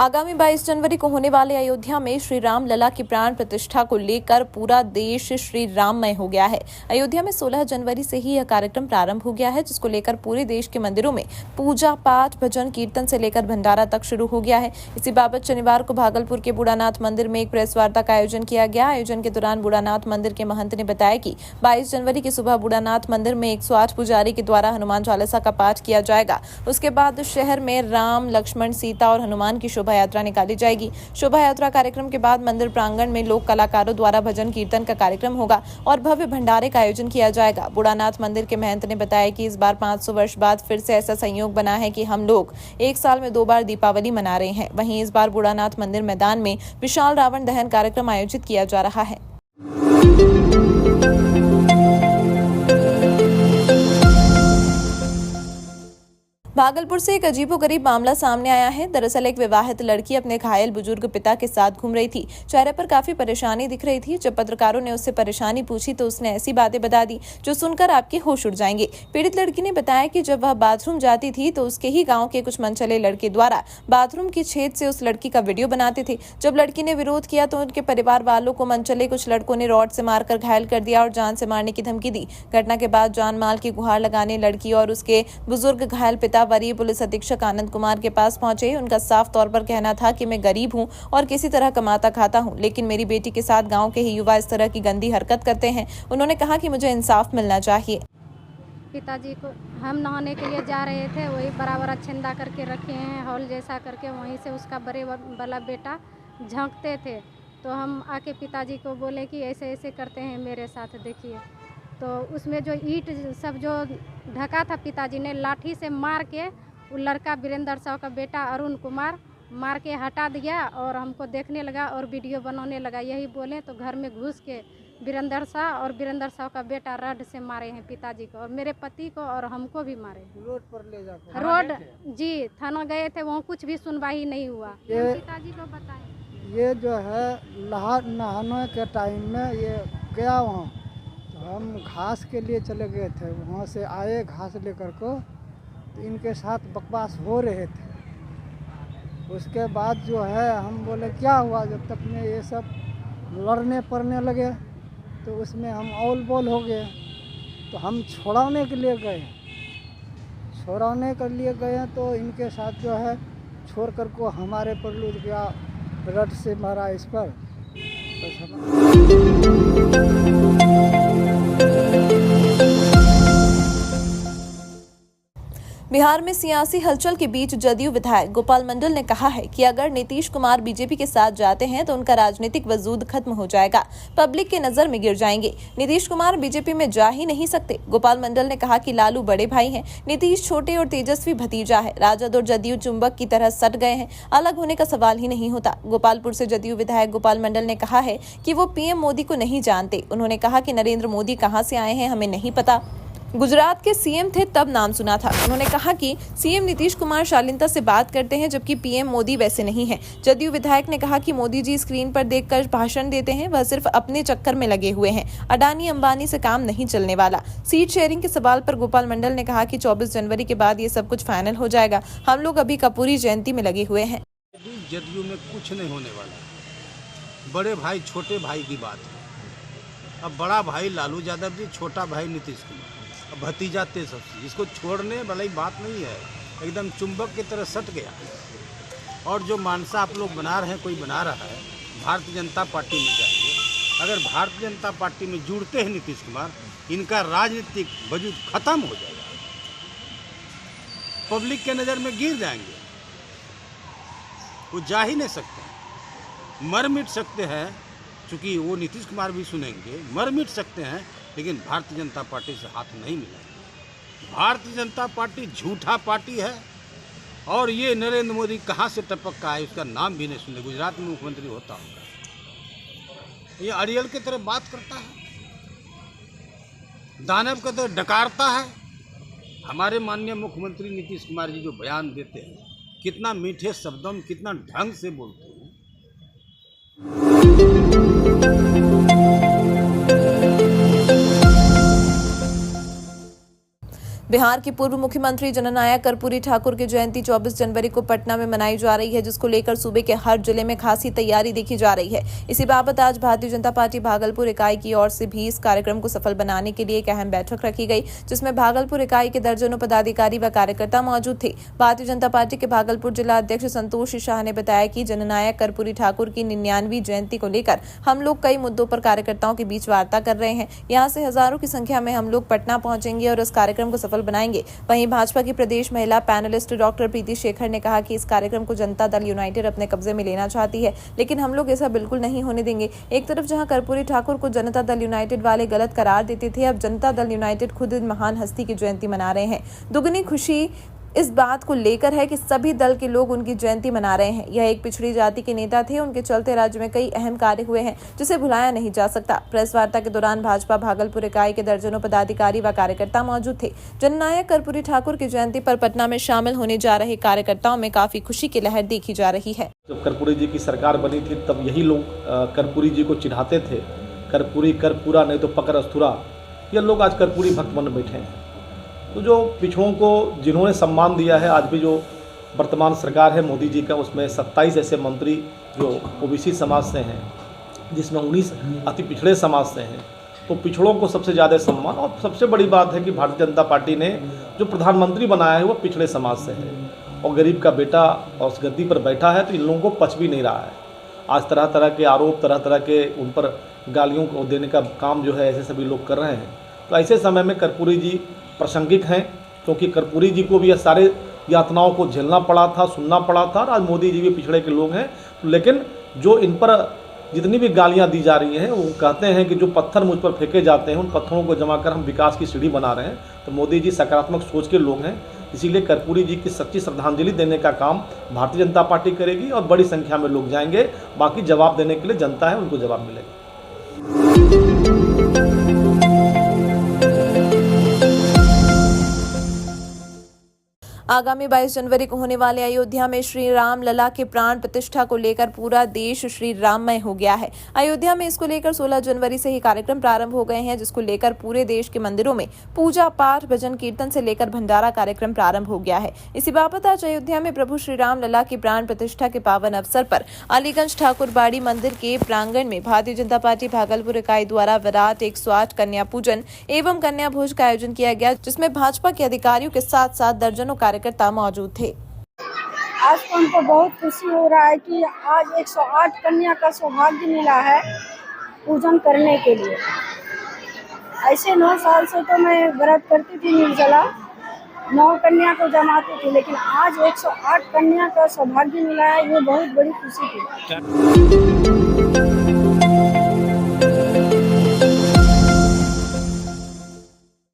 आगामी 22 जनवरी को होने वाले अयोध्या में श्री राम लला की प्राण प्रतिष्ठा को लेकर पूरा देश श्री राममय हो गया है। अयोध्या में 16 जनवरी से ही यह कार्यक्रम प्रारंभ हो गया है, जिसको लेकर पूरे देश के मंदिरों में पूजा पाठ, भजन कीर्तन से लेकर भंडारा तक शुरू हो गया है। इसी बाबत शनिवार को भागलपुर के बूढ़ानाथ मंदिर में एक प्रेस वार्ता का आयोजन किया गया। आयोजन के दौरान बूढ़ानाथ मंदिर के महंत ने बताया कि 22 जनवरी की सुबह बूढ़ानाथ मंदिर में 108 पुजारी के द्वारा हनुमान चालीसा का पाठ किया जाएगा। उसके बाद शहर में राम, लक्ष्मण, सीता और हनुमान की शोभा यात्रा निकाली जाएगी। शोभा यात्रा कार्यक्रम के बाद मंदिर प्रांगण में लोक कलाकारों द्वारा भजन कीर्तन का कार्यक्रम होगा और भव्य भंडारे का आयोजन किया जाएगा। बूढ़ानाथ मंदिर के महंत ने बताया कि इस बार 500 वर्ष बाद फिर से ऐसा संयोग बना है कि हम लोग एक साल में 2 बार दीपावली मना रहे हैं। वहीं इस बार बूढ़ानाथ मंदिर मैदान में विशाल रावण दहन कार्यक्रम आयोजित किया जा रहा है। भागलपुर से एक अजीबोगरीब मामला सामने आया है। दरअसल एक विवाहित लड़की अपने घायल बुजुर्ग पिता के साथ घूम रही थी। चेहरे पर काफी परेशानी दिख रही थी। जब पत्रकारों ने उससे परेशानी पूछी तो उसने ऐसी बातें बता दी जो सुनकर आपके होश उड़ जाएंगे। पीड़ित लड़की ने बताया कि जब वह बाथरूम जाती थी तो उसके ही गांव के कुछ मनचले लड़के द्वारा बाथरूम की छेद से उस लड़की का वीडियो बनाते थे। जब लड़की ने विरोध किया तो उनके परिवार वालों को मनचले कुछ लड़कों ने रॉड से मारकर घायल कर दिया और जान से मारने की धमकी दी। घटना के बाद जान माल की गुहार लगाने लड़की और उसके बुजुर्ग घायल पिता वरीय पुलिस अधीक्षक आनंद कुमार के पास पहुंचे। उनका साफ तौर पर कहना था कि मैं गरीब हूं और किसी तरह कमाता खाता हूं, लेकिन मेरी बेटी के साथ गांव के ही युवा इस तरह की गंदी हरकत करते हैं। उन्होंने कहा कि मुझे इंसाफ मिलना चाहिए। पिताजी को हम नहाने के लिए जा रहे थे, वही बराबर अच्छंदा करके रखे हैं हॉल जैसा करके, वहीं से उसका बड़े वाला बेटा झांकते थे। तो हम आके पिताजी को बोले कि ऐसे ऐसे करते हैं मेरे साथ, देखिए। तो उसमें जो ईंट सब जो ढका था, पिताजी ने लाठी से मार के वो लड़का वीरेंद्र साहु का बेटा अरुण कुमार मार के हटा दिया और हमको देखने लगा और वीडियो बनाने लगा। यही बोले तो घर में घुस के वीरेंद्र साहु का बेटा रड से मारे हैं पिताजी को और मेरे पति को और हमको भी मारे। रोड पर ले जाकर रोड जी थाना गए थे, वहाँ कुछ भी सुनवाई नहीं हुआ। पिताजी को बताएं। ये जो है नहाने के टाइम में ये गया वहाँ, तो हम घास के लिए चले गए थे। वहाँ से आए घास लेकर को, तो इनके साथ बकवास हो रहे थे। उसके बाद जो है हम बोले क्या हुआ, जब तक में ये सब लड़ने पड़ने लगे तो उसमें हम औल बोल हो गए। तो हम छुड़ाने के लिए गए तो इनके साथ जो है छोड़ कर को हमारे पर लूट गया, रड से मारा इस पर। बिहार में सियासी हलचल के बीच जदयू विधायक गोपाल मंडल ने कहा है कि अगर नीतीश कुमार बीजेपी के साथ जाते हैं तो उनका राजनीतिक वजूद खत्म हो जाएगा, पब्लिक के नजर में गिर जाएंगे। नीतीश कुमार बीजेपी में जा ही नहीं सकते। गोपाल मंडल ने कहा कि लालू बड़े भाई हैं, नीतीश छोटे और तेजस्वी भतीजा है। राजद और जदयू चुंबक की तरह सट गए हैं, अलग होने का सवाल ही नहीं होता। गोपालपुर से जदयू विधायक गोपाल मंडल ने कहा है कि वो पीएम मोदी को नहीं जानते। उन्होंने कहा कि नरेंद्र मोदी कहां से आए हैं हमें नहीं पता, गुजरात के सीएम थे तब नाम सुना था। उन्होंने कहा कि सीएम नीतीश कुमार शालीनता से बात करते हैं, जबकि पीएम मोदी वैसे नहीं है। जदयू विधायक ने कहा कि मोदी जी स्क्रीन पर देखकर भाषण देते हैं, वह सिर्फ अपने चक्कर में लगे हुए हैं। अडानी अंबानी से काम नहीं चलने वाला। सीट शेयरिंग के सवाल पर गोपाल मंडल ने कहा कि 24 जनवरी के बाद ये सब कुछ फाइनल हो जाएगा। हम लोग अभी कपूरी जयंती में लगे हुए हैं। जदयू में कुछ नहीं होने वाला। बड़े भाई छोटे भाई की बात है। अब बड़ा भाई लालू यादव जी, छोटा भाई नीतीश कुमार, भतीजा तेजस्वी, इसको छोड़ने वाली बात नहीं है। एकदम चुंबक की तरह सट गया। और जो मानसा आप लोग बना रहे हैं, कोई बना रहा है भारतीय जनता पार्टी में जाइए। अगर भारतीय जनता पार्टी में जुड़ते हैं नीतीश कुमार, इनका राजनीतिक वजूद खत्म हो जाएगा, पब्लिक के नज़र में गिर जाएंगे। वो जा ही नहीं सकते। मर मिट सकते हैं, चूँकि वो नीतीश कुमार भी सुनेंगे, मर मिट सकते हैं, लेकिन भारतीय जनता पार्टी से हाथ नहीं मिलेगा। भारतीय जनता पार्टी झूठा पार्टी है और ये नरेंद्र मोदी कहाँ से टपक का है, उसका नाम भी नहीं सुने। गुजरात में मुख्यमंत्री होता होगा, ये अड़ियल की तरह बात करता है, दानव की तरह डकारता है। हमारे माननीय मुख्यमंत्री नीतीश कुमार जी जो बयान देते हैं, कितना मीठे शब्दों में, कितना ढंग से बोलते हैं। बिहार की पूर्व मुख्यमंत्री जननायक कर्पूरी ठाकुर की जयंती 24 जनवरी को पटना में मनाई जा रही है, जिसको लेकर सूबे के हर जिले में खासी तैयारी देखी जा रही है। इसी बाबत आज भारतीय जनता पार्टी भागलपुर इकाई की ओर से भी इस कार्यक्रम को सफल बनाने के लिए एक अहम बैठक रखी गई, जिसमें भागलपुर इकाई के दर्जनों पदाधिकारी व कार्यकर्ता मौजूद थे। भारतीय जनता पार्टी के भागलपुर जिला अध्यक्ष संतोष शाह ने बताया कि जननायक कर्पूरी ठाकुर की 99वीं जयंती को लेकर हम लोग कई मुद्दों पर कार्यकर्ताओं के बीच वार्ता कर रहे हैं। यहाँ से हजारों की संख्या में हम लोग पटना पहुंचेंगे और इस कार्यक्रम को सफल बनाएंगे। वहीं भाजपा की प्रदेश महिला पैनलिस्ट डॉक्टर प्रीति शेखर ने कहा कि इस कार्यक्रम को जनता दल यूनाइटेड अपने कब्जे में लेना चाहती है, लेकिन हम लोग ऐसा बिल्कुल नहीं होने देंगे। एक तरफ जहां कर्पूरी ठाकुर को जनता दल यूनाइटेड वाले गलत करार देते थे, अब जनता दल यूनाइटेड खुद महान हस्ती की जयंती मना रहे हैं। दुगनी खुशी इस बात को लेकर है कि सभी दल के लोग उनकी जयंती मना रहे हैं। यह एक पिछड़ी जाति के नेता थे, उनके चलते राज्य में कई अहम कार्य हुए हैं जिसे भुलाया नहीं जा सकता। प्रेस वार्ता के दौरान भाजपा भागलपुर इकाई के दर्जनों पदाधिकारी व कार्यकर्ता मौजूद थे। जननायक कर्पूरी ठाकुर की जयंती पर पटना में शामिल होने जा रहे कार्यकर्ताओं में काफी खुशी की लहर देखी जा रही है। जब कर्पूरी जी की सरकार बनी थी तब यही लोग कर्पूरी जी को चिढ़ाते थे, कर्पूरी कर पूरा नहीं तो पकड़ अस्तूरा। ये लोग आज कर्पूरी भक्त बन बैठे हैं। तो जो पिछड़ों को जिन्होंने सम्मान दिया है, आज भी जो वर्तमान सरकार है मोदी जी का, उसमें 27 ऐसे मंत्री जो ओबीसी समाज से हैं, जिसमें 19 अति पिछड़े समाज से हैं। तो पिछड़ों को सबसे ज़्यादा सम्मान, और सबसे बड़ी बात है कि भारतीय जनता पार्टी ने जो प्रधानमंत्री बनाया है वो पिछड़े समाज से है, और गरीब का बेटा और उस गद्दी पर बैठा है, तो इन लोगों को पच भी नहीं रहा है। आज तरह तरह के आरोप, तरह तरह के उन पर गालियों को देने का काम जो है ऐसे सभी लोग कर रहे हैं। तो ऐसे समय में कर्पूरी जी प्रासंगिक हैं, क्योंकि कर्पूरी जी को भी यह सारे यातनाओं को झेलना पड़ा था, सुनना पड़ा था। आज मोदी जी भी पिछड़े के लोग हैं, लेकिन जो इन पर जितनी भी गालियां दी जा रही हैं, वो कहते हैं कि जो पत्थर मुझ पर फेंके जाते हैं उन पत्थरों को जमा कर हम विकास की सीढ़ी बना रहे हैं। तो मोदी जी सकारात्मक सोच के लोग हैं, इसीलिए कर्पूरी जी की सच्ची श्रद्धांजलि देने का काम भारतीय जनता पार्टी करेगी और बड़ी संख्या में लोग जाएंगे। बाकी जवाब देने के लिए जनता है, उनको जवाब मिलेगा। आगामी 22 जनवरी को होने वाले अयोध्या में श्री राम लला की प्राण प्रतिष्ठा को लेकर पूरा देश श्री राममय हो गया है। अयोध्या में इसको लेकर 16 जनवरी से ही कार्यक्रम प्रारंभ हो गए हैं, जिसको लेकर पूरे देश के मंदिरों में पूजा पाठ, भजन कीर्तन से लेकर भंडारा कार्यक्रम प्रारंभ हो गया है। इसी बाबत आज अयोध्या में प्रभु श्री राम लला की प्राण प्रतिष्ठा के पावन अवसर पर अलीगंज ठाकुरबाड़ी मंदिर के प्रांगण में भारतीय जनता पार्टी भागलपुर इकाई द्वारा विराट 108 कन्या पूजन एवं कन्या भोज का आयोजन किया गया, जिसमें भाजपा के अधिकारियों के साथ साथ दर्जनों कार्यकर्ता मौजूद थे। आज तो हमको बहुत खुशी हो रहा है कि आज 108 कन्या का सौभाग्य मिला है पूजन करने के लिए। ऐसे 9 साल से तो मैं व्रत करती थी, निर्जला 9 कन्या को जमाती थी, लेकिन आज 108 कन्या का सौभाग्य मिला है, ये बहुत बड़ी खुशी थी।